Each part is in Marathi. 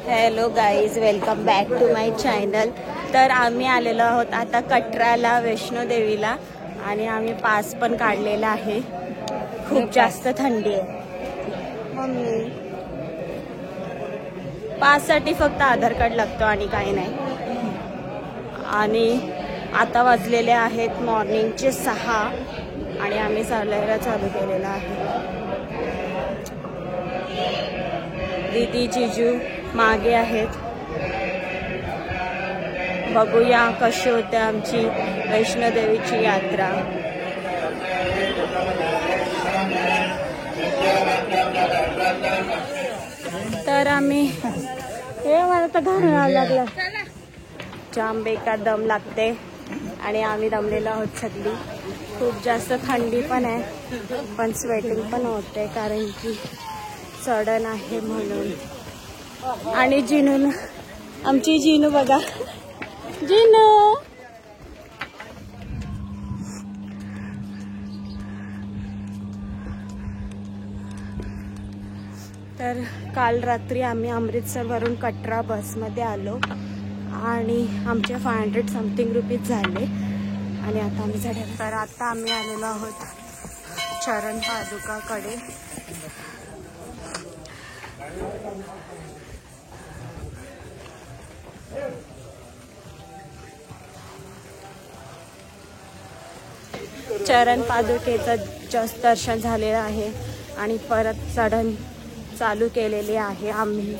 Hello guys, welcome back to my channel. तर आम्ही आलेलो आहोत आता कटराला वैष्णोदेवीला आणि आम्ही पास पण काढलेला आहे. खूप जास्त थंडी आहे मम्मी. पाससाठी फक्त आधार कार्ड लागतो आणि काही नाही. आणि आता वाजलेले आहेत मॉर्निंगचे 6 आणि आम्ही चालायला चालू केलेला आहे. दीदी जिजू मागे आहेत. बघूया कशी होते आमची वैष्णोदेवीची यात्रा. तर आम्ही हे मला तर घालून लागला. जाम बेकार दम लागते आणि आम्ही दमलेलो आहोत सगळी. खूप जास्त थंडी पण आहे पण स्वेटिंग पण होते कारण की चढण आहे म्हणून. आणि जिनू, आमची जिनू बघा, जिनू. तर काल रात्री आम्ही अमृतसरवरून कटरा बसमध्ये आलो आणि आमचे 500 समथिंग रुपीज झाले आणि आता आम्ही चढायला. तर आता आम्ही आलेलो आहोत चरण पादुकाकडे. चरण पादुकेचं जस्ट दर्शन झालेलं आहे आणि परत चढण चालू केलेली आहे. आम्ही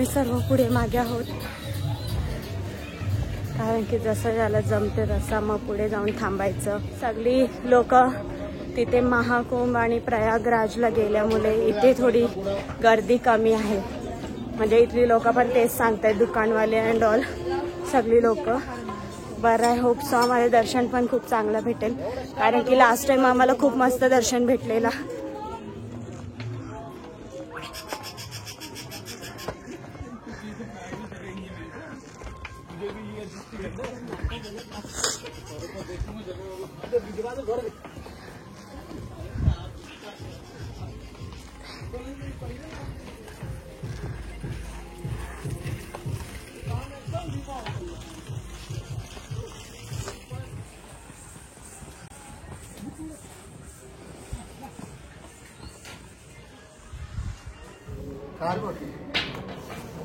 सर्व पुढे मागे आहोत कारण की जसं ज्याला जमते तसं मग पुढे जाऊन थांबायचं. सगळी लोक तिथे महाकुंभ आणि प्रयागराजला गेल्यामुळे इथे थोडी गर्दी कमी आहे. म्हणजे इथली लोक पण तेच सांगतायत, दुकानवाले अँड ऑल सगळी लोक. बरं आहे, होप सो आम्हाला दर्शन पण खूप चांगलं भेटेल कारण की लास्ट टाइम आम्हाला खूप मस्त दर्शन भेटलेला.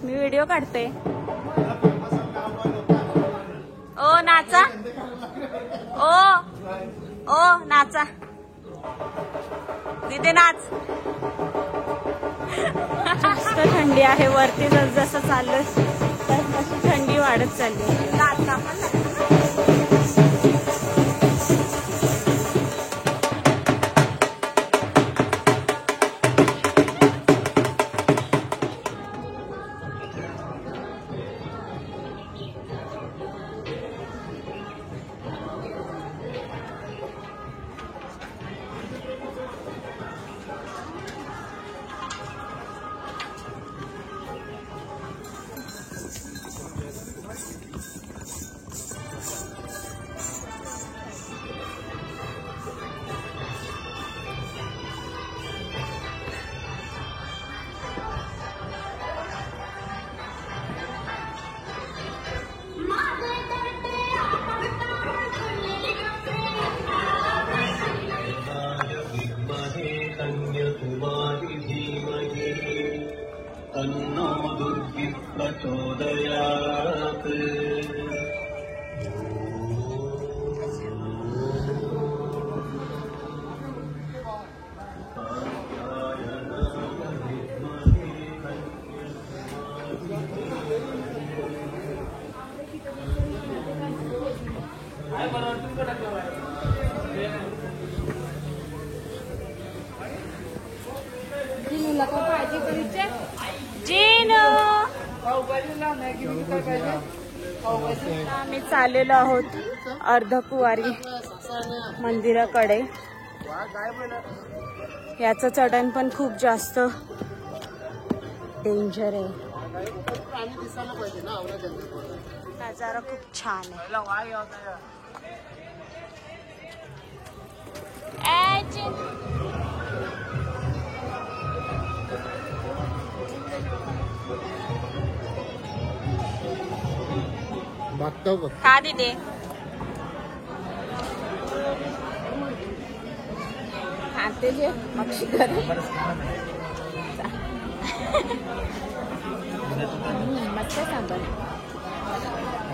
मी व्हिडिओ काढते. ओ नाचा, ओ नाचा, तिथे नाच. जास्त थंडी आहे वरती. जसं चाललं तशी थंडी वाढत चालली. नाचा पण आम्ही चाललेलो आहोत अर्धकुवारी मंदिराकडे. याचं चढण पण खूप जास्त डेंजर आहे. नजारा खूप छान आहे. भागतो बघ. खा दीदी. खाते जे मक्षी कर मस्त सांबर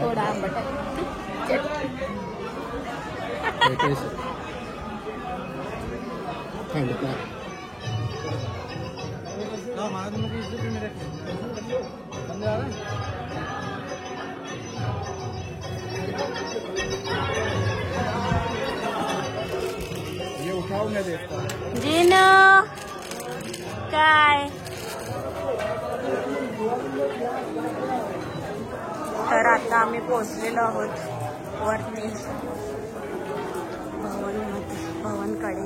थोडा आंबट ये उठाव नाही देत. जिन काय तर आता आम्ही पोहोचलेलो आहोत वरती भवनकडे.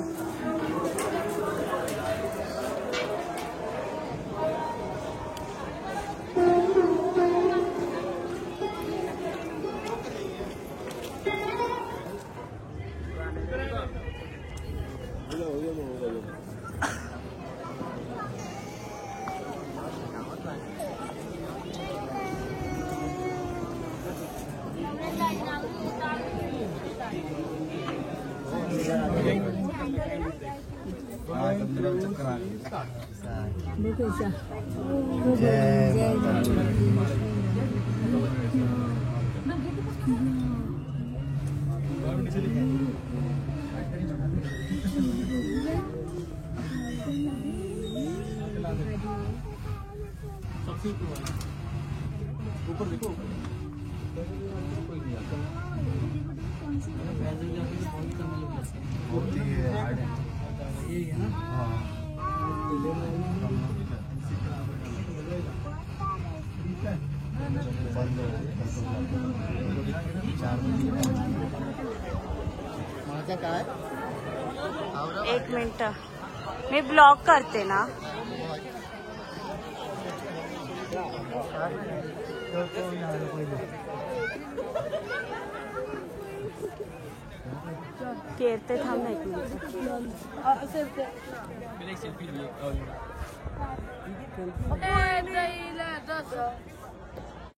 ऊपर देखो माझा काय. एक मिनिट मी ब्लॉक करते ना. केरते थांब एक मिनिट.